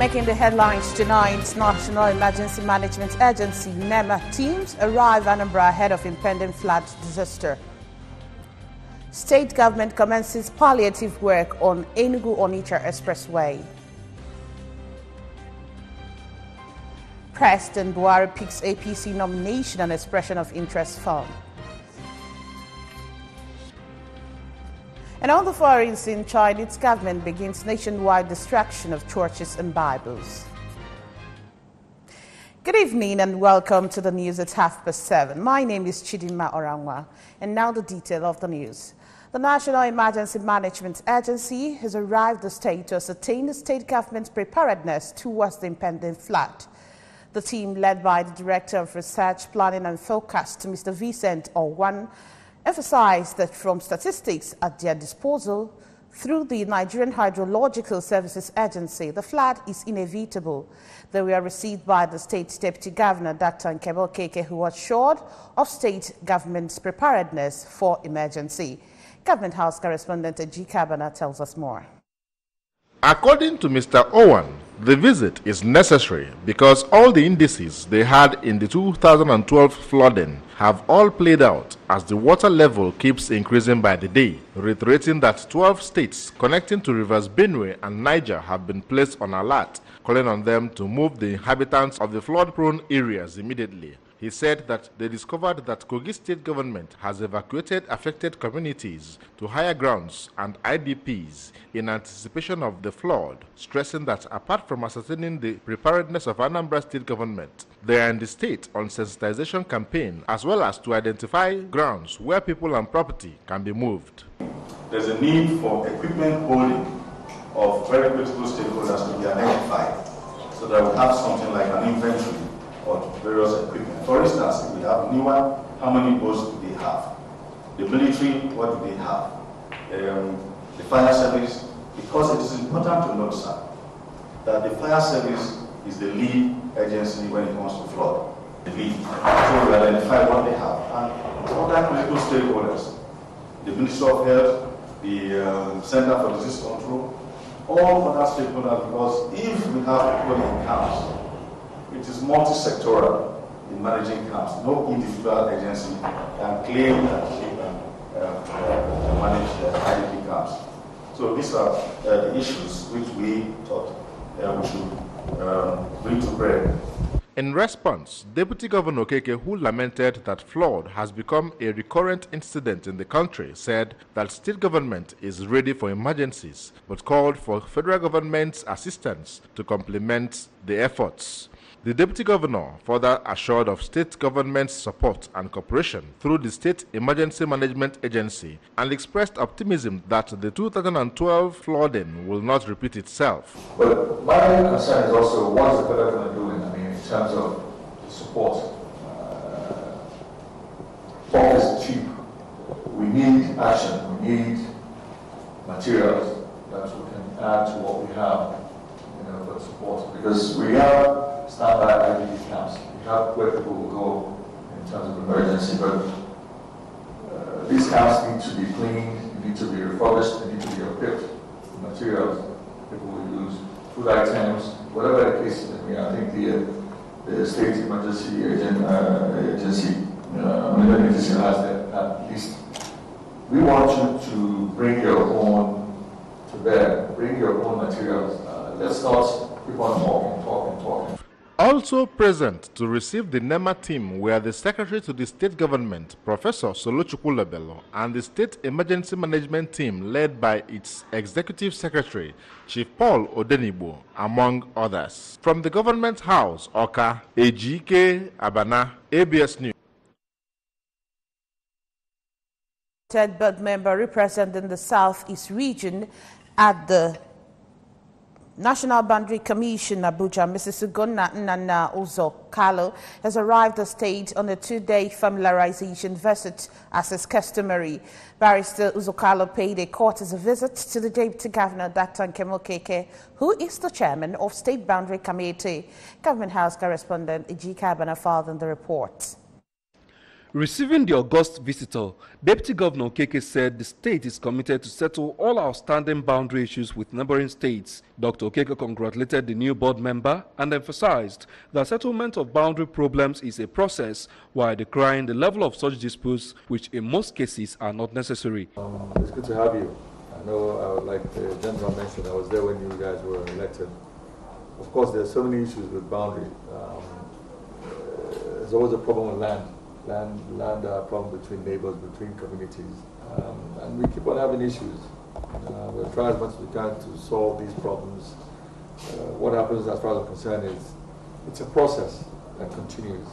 Making the headlines tonight, National Emergency Management Agency NEMA teams arrive Anambra ahead of impending flood disaster. State government commences palliative work on Enugu-Onitsha Expressway. President Buhari picks APC nomination and expression of interest found. And on the foreign scene, Chinese government begins nationwide destruction of churches and Bibles. Good evening and welcome to the news at 7:30. My name is Chidinma Orangwa, and now the detail of the news. The National Emergency Management Agency has arrived the state to ascertain the state government's preparedness towards the impending flood. The team, led by the Director of Research, Planning and Forecast, Mr. Vincent Owan, emphasized that from statistics at their disposal through the Nigerian Hydrological Services Agency, the flood is inevitable. They were received by the State Deputy Governor, Dr. Nkebo Keke, who was assured of state government's preparedness for emergency. Government House correspondent G. Kabana tells us more. According to Mr. Owen, the visit is necessary because all the indices they had in the 2012 flooding have all played out as the water level keeps increasing by the day, reiterating that 12 states connecting to rivers Benue and Niger have been placed on alert, calling on them to move the inhabitants of the flood-prone areas immediately. He said that they discovered that Kogi state government has evacuated affected communities to higher grounds and IDPs in anticipation of the flood, stressing that apart from ascertaining the preparedness of Anambra state government, they are in the state on sensitization campaign as well as to identify grounds where people and property can be moved. There's a need for equipment holding of very critical stakeholders to be identified so that we have something like an inventory of various equipment. For instance, if we have new one, how many boats do they have? The military, what do they have? The fire service, because it is important to note, sir, that the fire service is the lead agency when it comes to flood. The lead. So we identify what they have. And other critical stakeholders, the Ministry of Health, the Center for Disease Control, all other stakeholders, because if we have people in camps, it is multi-sectoral in managing camps. No individual agency can claim that she can manage the IDP camps. So these are the issues which we thought we should bring to bear. In response, Deputy Governor Keke, who lamented that flood has become a recurrent incident in the country, said that state government is ready for emergencies, but called for federal government's assistance to complement the efforts. The Deputy Governor further assured of state government's support and cooperation through the State Emergency Management Agency and expressed optimism that the 2012 flooding will not repeat itself. But my concern is also what is the federal government doing? I mean, in terms of the support. Talk is cheap. We need action. We need materials that we can add to what we have, for support. Because we have standby IDP camps. We have where people will go in terms of emergency, but these camps need to be cleaned, need to be refurbished, they need to be equipped with materials people will use, food items, whatever the case may be. I think the state emergency agency has that at least. We want you to bring your own to bear, bring your own materials. Let's not keep on talking. Also present to receive the NEMA team were the Secretary to the State Government, Professor Solochukwu Lebelo, and the State Emergency Management Team led by its Executive Secretary, Chief Paul Odenigbo, among others. From the Government House, Oka, Ejike Abana, ABS News. Board member representing the Southeast region at the National Boundary Commission, Abuja, Mrs. Ugonna Nnanna Uzo-Kalo, has arrived the state on a 2-day familiarization visit as is customary. Barrister Uzo-Kalo paid a courtesy visit to the Deputy Governor, Dr. Nkebo Keke, who is the chairman of State Boundary Committee. Government House correspondent G. Kabana filed in the report. Receiving the august visitor, Deputy Governor Okeke said the state is committed to settle all outstanding boundary issues with neighboring states. Dr. Okeke congratulated the new board member and emphasized that settlement of boundary problems is a process, while decrying the level of such disputes, which in most cases are not necessary. It's good to have you. I know, like the gentleman mentioned, I was there when you guys were elected. Of course, there's so many issues with boundary. There's always a problem with land. Land problem between neighbors, between communities, and we keep on having issues. We'll try as much as we can to solve these problems. What happens, as far as I'm concerned, is it's a process that continues.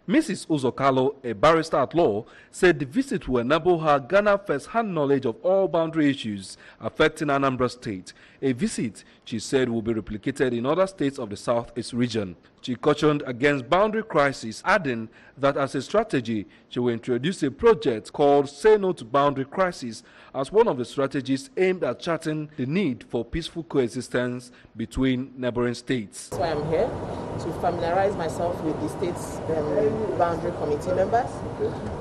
Mrs. Uzokalo, a barrister at law, said the visit will enable her garner first-hand knowledge of all boundary issues affecting Anambra State, a visit she said will be replicated in other states of the Southeast region. She cautioned against boundary crisis, adding that as a strategy, she will introduce a project called Say No to Boundary Crisis as one of the strategies aimed at charting the need for peaceful coexistence between neighboring states. That's why I'm here, to familiarize myself with the state's boundary committee members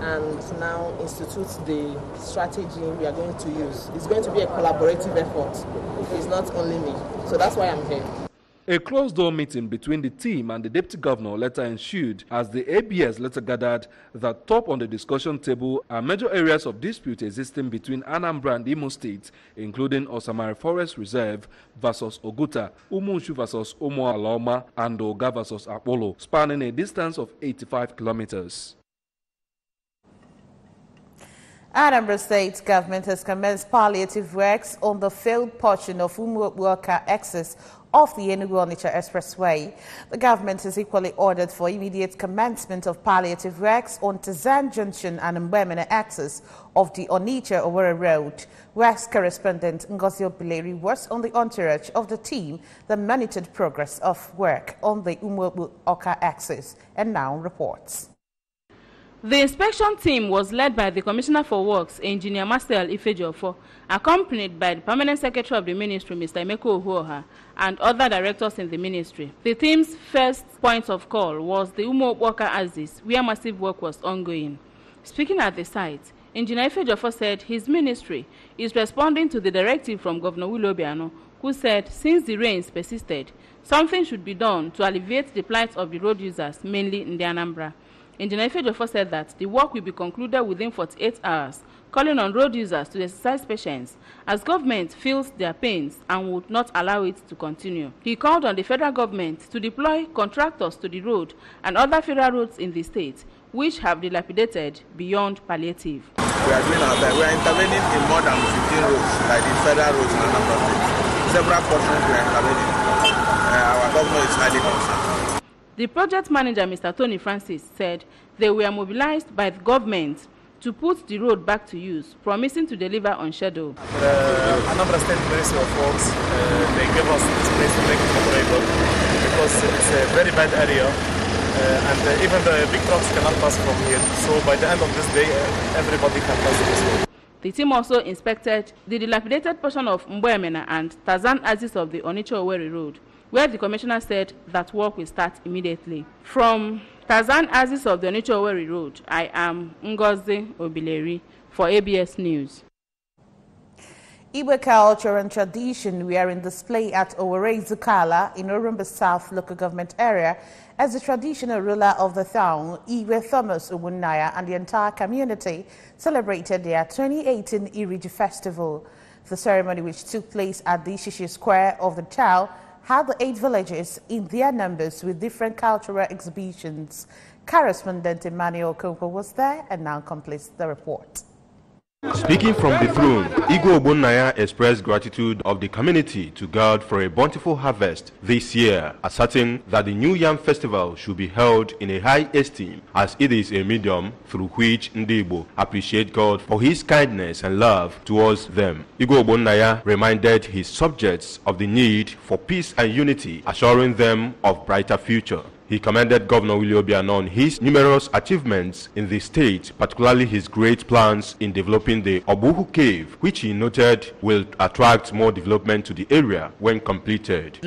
and now institute the strategy we are going to use. It's going to be a collaborative effort. It's not only me. So that's why I'm here. A closed-door meeting between the team and the deputy governor later ensued as the ABS later gathered that top on the discussion table are major areas of dispute existing between Anambra and Imo State, including Osamari Forest Reserve versus Oguta, Umushu versus Umualaoma, and Oga versus Apollo, spanning a distance of 85 kilometers. Anambra State government has commenced palliative works on the failed portion of Umuoka access of the Enugu-Onitsha Expressway. The government has equally ordered for immediate commencement of palliative works on Tazan Junction and Mbemene access of the Onitsha-Owerri Road. Works correspondent Ngozi Obileri was on the entourage of the team that monitored progress of work on the Umuoka access and now reports. The inspection team was led by the Commissioner for Works, Engineer Marcel Ifejofo, accompanied by the Permanent Secretary of the Ministry, Mr. Emeko Ohuoha, and other directors in the ministry. The team's first point of call was the Umuoka axis, where massive work was ongoing. Speaking at the site, Engineer Ifejofo said his ministry is responding to the directive from Governor Willie Obiano, who said since the rains persisted, something should be done to alleviate the plight of the road users, mainly in the Anambra. Engineer Ifejofo said that the work will be concluded within 48 hours, calling on road users to exercise patience as government feels their pains and would not allow it to continue. He called on the federal government to deploy contractors to the road and other federal roads in the state, which have dilapidated beyond palliative. We are doing our best. We are intervening in more than 15 roads, like the federal roads in Anambra State. Several portions we are intervening. Our government is highly concerned. The project manager, Mr. Tony Francis, said they were mobilized by the government to put the road back to use, promising to deliver on schedule. Anambra State Ministry of Works, they gave us this place to make it operable because it's a very bad area and even the big trucks cannot pass from here. So by the end of this day, everybody can pass this road. The team also inspected the dilapidated portion of Mbemene and Tazan axis of the Onitsha-Owerri Road, where the commissioner said that work will start immediately. From Tazan axis of the Onitsha-Owerri Road, I am Ngozi Obileri for ABS News. Igbo culture and tradition were in display at Owerri Zukala in Orumba South local government area as the traditional ruler of the town, Igwe Thomas Ogunnaya, and the entire community celebrated their 2018 Iriji Festival. The ceremony, which took place at the Ishishi Square of the town, had the 8 villages in their numbers with different cultural exhibitions. Correspondent Emmanuel Koko was there and now completes the report. Speaking from the throne, Igwe Ogunnaya expressed gratitude of the community to God for a bountiful harvest this year, asserting that the New Yam Festival should be held in a high esteem as it is a medium through which Ndi Igbo appreciate God for his kindness and love towards them. Igwe Ogunnaya reminded his subjects of the need for peace and unity, assuring them of brighter future. He commended Governor Willie Obiano on his numerous achievements in the state, particularly his great plans in developing the Obuhu Cave, which he noted will attract more development to the area when completed.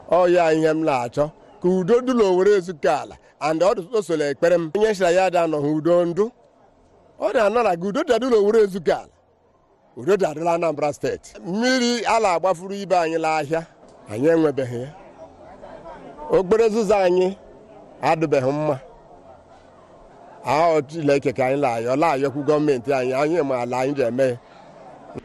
Oh, yeah, I am larger. udo dị n'Owerri Ezukala and ọ solo ekpere m onye shira ya da no udo ndụ ọ na-anọ na udo dị n'Owerri Ezukala udo dị na Anambra steeti mmiri ala agbafuru ibe anyị n'ahịa anyị enwebeghị ya okporo ụzọ anyị adịbeghị mma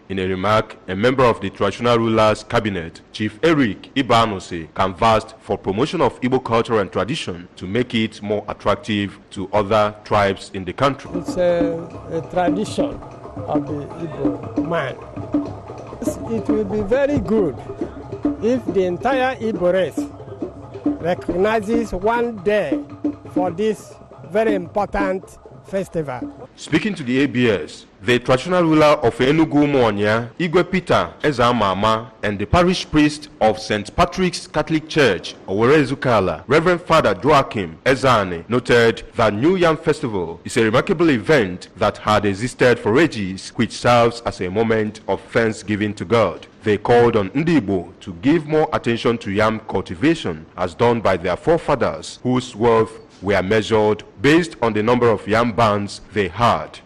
In a remark, a member of the traditional rulers' cabinet, Chief Eric Ibanose, canvassed for promotion of Igbo culture and tradition to make it more attractive to other tribes in the country. It's a tradition of the Igbo man. It will be very good if the entire Igbo race recognizes one day for this very important festival. Speaking to the ABS, the traditional ruler of Enugu Monya, Igwe Peter Ezamama, and the parish priest of St. Patrick's Catholic Church, Owerri Ezukala, Reverend Father Joachim Ezane, noted that New Yam Festival is a remarkable event that had existed for ages, which serves as a moment of thanksgiving to God. They called on Ndibo to give more attention to yam cultivation as done by their forefathers, whose wealth were measured based on the number of yam bands they had.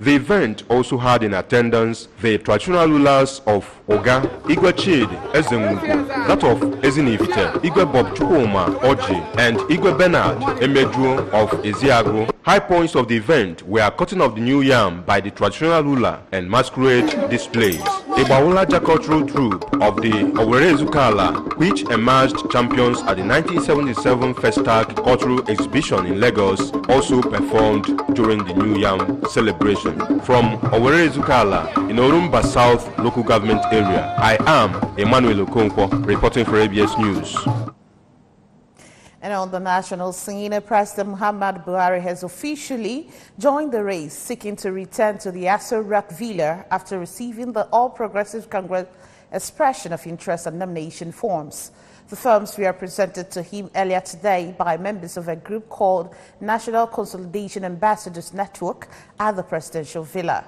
The event also had in attendance the traditional rulers of Oga, Igwe Chid Ezenwugo, that of Ezinifite, Igwe Bob Chukwuma Oji, and Igwe Bernard Emedru of Eziagro. High points of the event were cutting of the new yam by the traditional ruler and masquerade displays. The Bawulaja cultural troupe of the Owerri Ezukala, which emerged champions at the 1977 Festac cultural exhibition in Lagos, also performed during the New Yam celebration. From Owerri Ezukala in Orumba South local government area, I am Emmanuel Okonkwo, reporting for ABS News. And on the national scene, President Muhammad Buhari has officially joined the race, seeking to return to the Aso Rock Villa after receiving the All Progressive Congress expression of interest and nomination forms. The forms were presented to him earlier today by members of a group called National Consolidation Ambassadors Network at the Presidential Villa.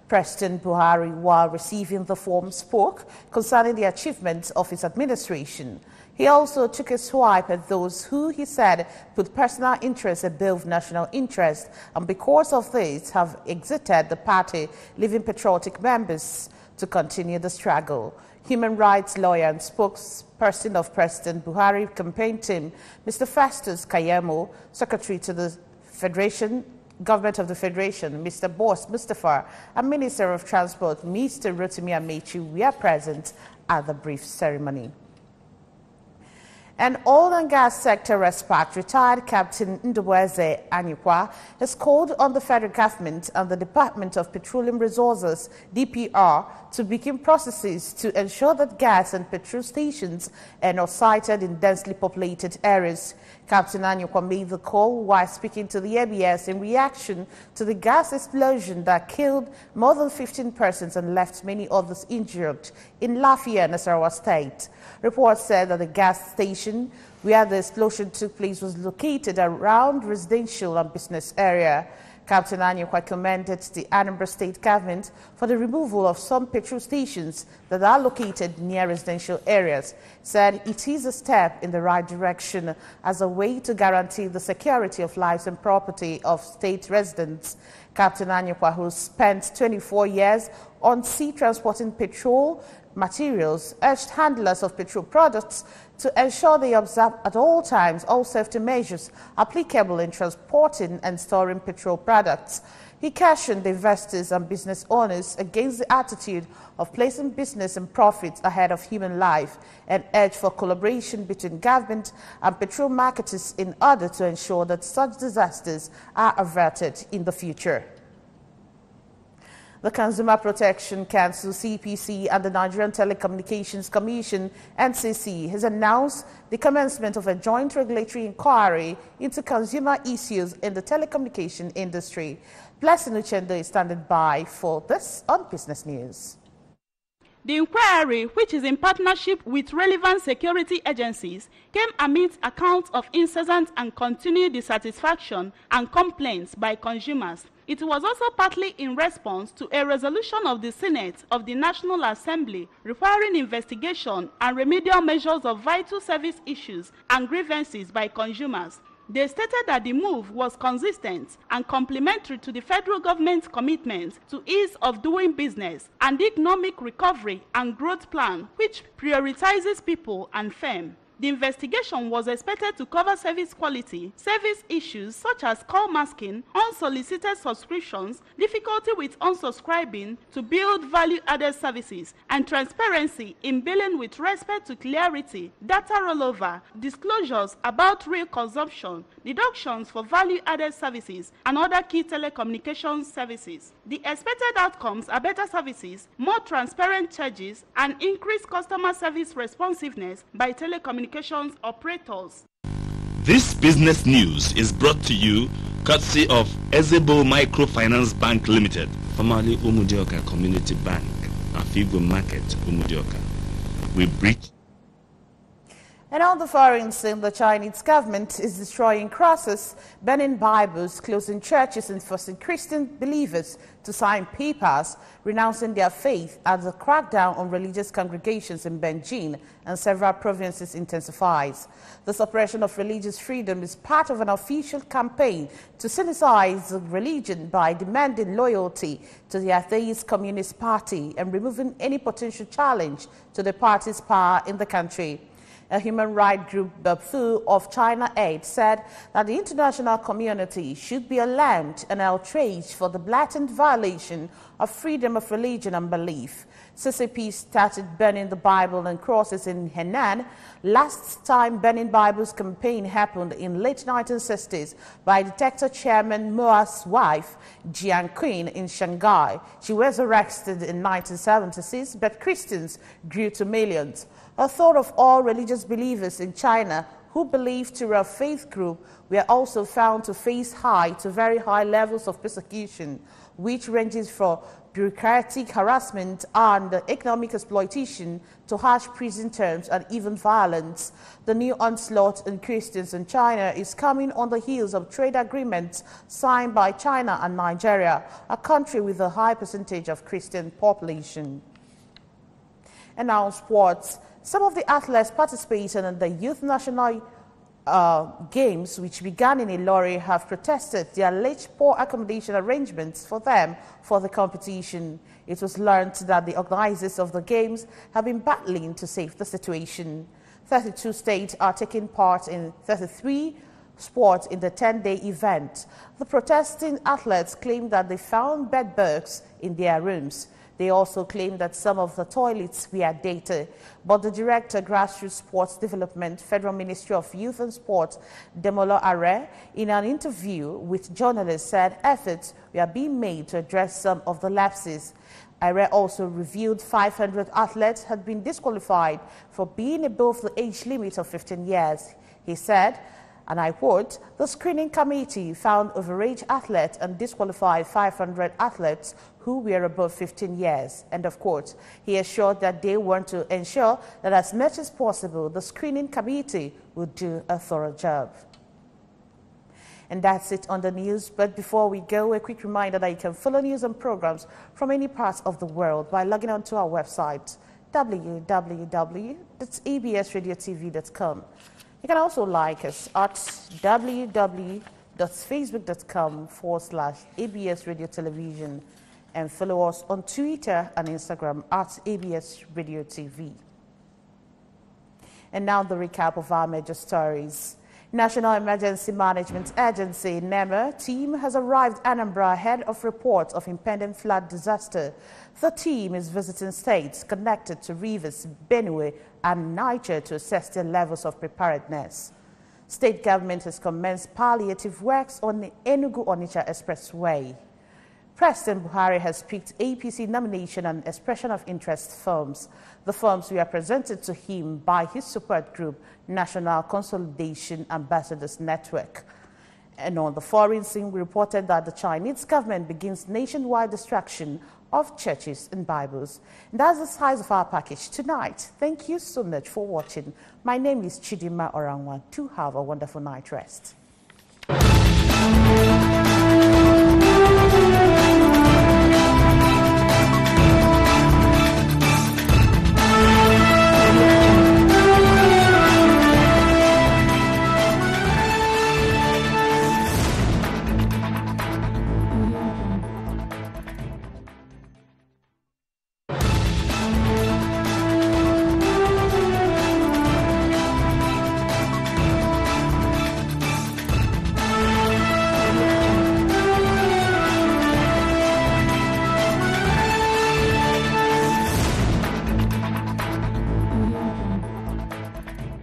President Buhari, while receiving the form, spoke concerning the achievements of his administration. He also took a swipe at those who, he said, put personal interest above national interest and because of this have exited the party, leaving patriotic members to continue the struggle. Human rights lawyer and spokesperson of President Buhari campaign team, Mr. Festus Kayemo, Secretary to the Federation, Government of the Federation, Mr. Boss Mustafa, and Minister of Transport, Mr. Rotimi Amechi, were present at the brief ceremony. An oil and gas sector expert, retired Captain Ndubweze Anyikwa, has called on the federal government and the Department of Petroleum Resources, DPR, to begin processes to ensure that gas and petrol stations are not sited in densely populated areas. Captain Anyikwa made the call while speaking to the ABS in reaction to the gas explosion that killed more than 15 persons and left many others injured in Lafia, Nasarawa State. Reports said that the gas station where the explosion took place was located around residential and business area. Captain Anyikwa commended the Anambra State government for the removal of some petrol stations that are located near residential areas. Said it is a step in the right direction as a way to guarantee the security of lives and property of state residents. Captain Anyikwa, who spent 24 years on sea transporting petrol materials, urged handlers of petrol products to ensure they observe at all times all safety measures applicable in transporting and storing petrol products. He cautioned investors and business owners against the attitude of placing business and profits ahead of human life and urged for collaboration between government and petrol marketers in order to ensure that such disasters are averted in the future. The Consumer Protection Council, CPC, and the Nigerian Telecommunications Commission, NCC, has announced the commencement of a joint regulatory inquiry into consumer issues in the telecommunication industry. Blessing Uchendo is standing by for this on Business News. The inquiry, which is in partnership with relevant security agencies, came amidst accounts of incessant and continued dissatisfaction and complaints by consumers. It was also partly in response to a resolution of the Senate of the National Assembly requiring investigation and remedial measures of vital service issues and grievances by consumers. They stated that the move was consistent and complementary to the federal government's commitment to ease of doing business and the economic recovery and growth plan, which prioritizes people and firm. The investigation was expected to cover service quality, service issues such as call masking, unsolicited subscriptions, difficulty with unsubscribing to build value-added services, and transparency in billing with respect to clarity, data rollover, disclosures about real consumption, deductions for value-added services, and other key telecommunications services. The expected outcomes are better services, more transparent charges, and increased customer service responsiveness by telecommunications operators. This business news is brought to you courtesy of Ezebo Microfinance Bank Limited, formerly Umudioka Community Bank, Afigo Market, Umudioka. We breach. And on the foreign scene, the Chinese government is destroying crosses, banning Bibles, closing churches, and forcing Christian believers to sign papers renouncing their faith as the crackdown on religious congregations in Beijing and several provinces intensifies. The suppression of religious freedom is part of an official campaign to synthesize religion by demanding loyalty to the atheist Communist Party and removing any potential challenge to the party's power in the country. A human rights group, Bapfu of China Aid, said that the international community should be alarmed and outraged for the blatant violation of freedom of religion and belief. CCP started burning the Bible and crosses in Henan. Last time burning Bibles campaign happened in late 1960s by Detector Chairman Mao's wife, Jiang Qin, in Shanghai. She was arrested in 1976, but Christians grew to millions. A third of all religious believers in China who believe to a faith group were also found to face high to very high levels of persecution, which ranges from bureaucratic harassment and economic exploitation to harsh prison terms and even violence. The new onslaught on Christians in China is coming on the heels of trade agreements signed by China and Nigeria, a country with a high percentage of Christian population. And now sports. Some of the athletes participating in the Youth National Games, which began in Ilori, have protested the alleged poor accommodation arrangements for them for the competition. It was learned that the organizers of the Games have been battling to save the situation. 32 states are taking part in 33 sports in the 10-day event. The protesting athletes claim that they found bedbugs in their rooms. They also claim that some of the toilets were dated, but the Director, Grassroots Sports Development, Federal Ministry of Youth and Sport, Demola Are, in an interview with journalists said efforts were being made to address some of the lapses. Are also revealed 500 athletes had been disqualified for being above the age limit of 15 years. He said, and I quote, the screening committee found overage athletes and disqualified 500 athletes who were above 15 years, end of quote. He assured that they want to ensure that as much as possible, the screening committee would do a thorough job. And that's it on the news. But before we go, a quick reminder that you can follow news and programs from any part of the world by logging on to our website, www.absradiotv.com. You can also like us at www.facebook.com/ABS Radio Television and follow us on Twitter and Instagram at ABS Radio TV. And now the recap of our major stories. National Emergency Management Agency, NEMA, team has arrived Anambra ahead of reports of impending flood disaster. The team is visiting states connected to rivers Benue and Niger to assess their levels of preparedness. State government has commenced palliative works on the Enugu-Onitsha Expressway. President Buhari has picked APC nomination and expression of interest firms. The firms were presented to him by his support group, National Consolidation Ambassadors Network. And on the foreign scene, we reported that the Chinese government begins nationwide destruction of churches and Bibles. And that's the size of our package tonight. Thank you so much for watching. My name is Chidima Orangwa. Do have a wonderful night rest.